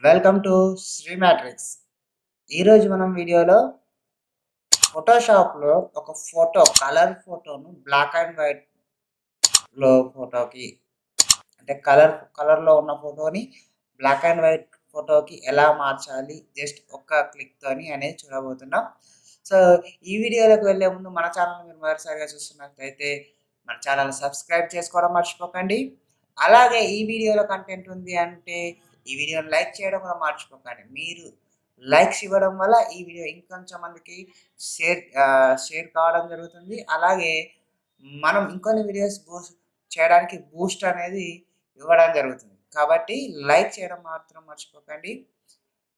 Welcome to Shri matrix. ఈరోజు మనం వీడియోలో ఫోటోషాప్లో ఒక కలర్ ఫోటోను బ్లాక్ అండ్ వైట్లో ఫోటోకి అంటే కలర్లో ఉన్న ఫోటోని బ్లాక్ అండ్ వైట్ ఫోటోకి ఎలా మార్చాలి జస్ట్ ఒక్క క్లిక్తోని అనేది చూడబోతున్నాం. సో ఈ వీడియోలోకి వెళ్ళే ముందు మన ఛానల్ మీరు మరోసారిగా చూస్తున్నట్లయితే మన ఛానల్ సబ్స్క్రైబ్ చేసుకోవడం మర్చిపోకండి. అలాగే ఈ వీడియోలో కంటెంట్ ఉంది అంటే ఈ వీడియోని లైక్ చేయడం కూడా మర్చిపోకండి. మీరు లైక్స్ ఇవ్వడం వల్ల ఈ వీడియో ఇంకొంచెం మందికి షేర్ కావడం జరుగుతుంది. అలాగే మనం ఇంకొన్ని వీడియోస్ చేయడానికి బూస్ట్ అనేది ఇవ్వడం జరుగుతుంది. కాబట్టి లైక్ చేయడం మాత్రం మర్చిపోకండి.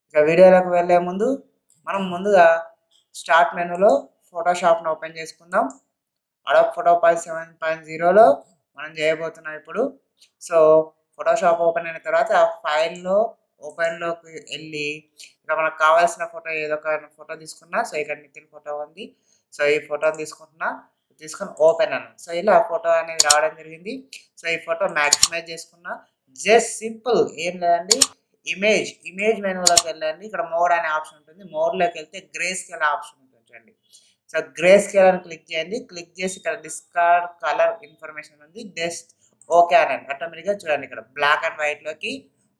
ఇక వీడియోలోకి వెళ్ళే ముందు మనం ముందుగా స్టార్ట్ మెనూలో ఫోటోషాప్ను ఓపెన్ చేసుకుందాం. అడోబ్ ఫోటోషాప్ 7.0లో మనం చేయబోతున్నాం ఇప్పుడు. సో ఫోటోషాప్ ఓపెన్ అయిన తర్వాత ఫైల్లో ఓపెన్లోకి వెళ్ళి ఇక్కడ మనకు కావాల్సిన ఫోటో ఏదో ఒక ఫోటో తీసుకున్నా. సో ఇక్కడ నితిన్ ఫోటో ఉంది. సో ఈ ఫోటోని తీసుకొని ఓపెన్ అన్నాను. సో ఇలా ఫోటో అనేది రావడం జరిగింది. సో ఈ ఫోటో మ్యాక్సిమైజ్ చేసుకున్నా. జస్ట్ సింపుల్ ఏం లేదండి, ఇమేజ్ మెనూలోకి వెళ్ళండి. ఇక్కడ మోడ్ అనే ఆప్షన్ ఉంటుంది. మోడ్లోకి వెళ్తే గ్రే స్కేల్ ఆప్షన్ ఉంటుంది. సో గ్రే స్కేల్ అని క్లిక్ చేయండి. క్లిక్ చేసి ఇక్కడ డిస్కార్డ్ కలర్ ఇన్ఫర్మేషన్ ఉంది. జస్ట్ ఓకే అనండి. ఆటోమేటిక్గా చూడండి ఇక్కడ బ్లాక్ అండ్ వైట్లోకి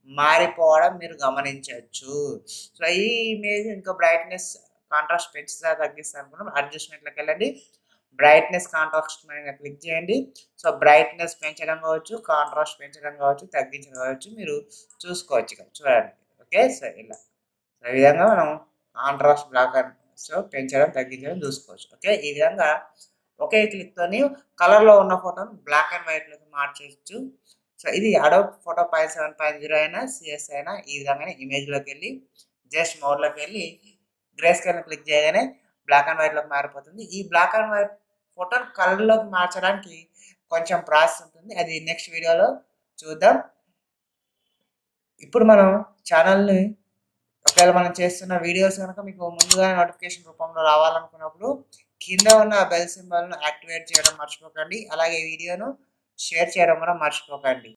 మారిపోవడం మీరు గమనించవచ్చు. సో ఈ ఇమేజ్ ఇంకా బ్రైట్నెస్ కాంట్రాస్ట్ పెంచుతా తగ్గిస్తా అనుకున్నాం. అడ్జస్ట్మెంట్లోకి వెళ్ళండి. బ్రైట్నెస్ కాంట్రాస్ట్ మీద క్లిక్ చేయండి. సో బ్రైట్నెస్ పెంచడం కావచ్చు, కాంట్రాస్ట్ పెంచడం కావచ్చు, తగ్గించడం కావచ్చు, మీరు చూసుకోవచ్చు ఇక్కడ చూడండి. ఓకే, సో ఇలా ఈ విధంగా మనం కాంట్రాస్ట్ బ్లాక్ అండ్ సో పెంచడం తగ్గించడం చూసుకోవచ్చు. ఓకే, ఈ విధంగా ఒకే క్లిక్తోని కలర్లో ఉన్న ఫోటోను బ్లాక్ అండ్ వైట్లోకి మార్చవచ్చు. సో ఇది అడోబ్ ఫోటోషాప్ 7.0 అయినా సిఎస్ అయినా ఈ విధంగానే ఇమేజ్లోకి వెళ్ళి జస్ట్ మోడ్లోకి వెళ్ళి గ్రే స్కేల్ని క్లిక్ చేయగానే బ్లాక్ అండ్ వైట్లోకి మారిపోతుంది. ఈ బ్లాక్ అండ్ వైట్ ఫోటోను కలర్లోకి మార్చడానికి కొంచెం ప్రాసెస్ ఉంటుంది. అది నెక్స్ట్ వీడియోలో చూద్దాం. ఇప్పుడు మనం ఛానల్ని ఒకవేళ మనం చేస్తున్న వీడియోస్ కనుక మీకు ముందుగా నోటిఫికేషన్ రూపంలో రావాలనుకున్నప్పుడు కింద ఉన్న బెల్ సింబల్ను యాక్టివేట్ చేయడం మర్చిపోకండి. అలాగే వీడియోను షేర్ చేయడం కూడా మర్చిపోకండి.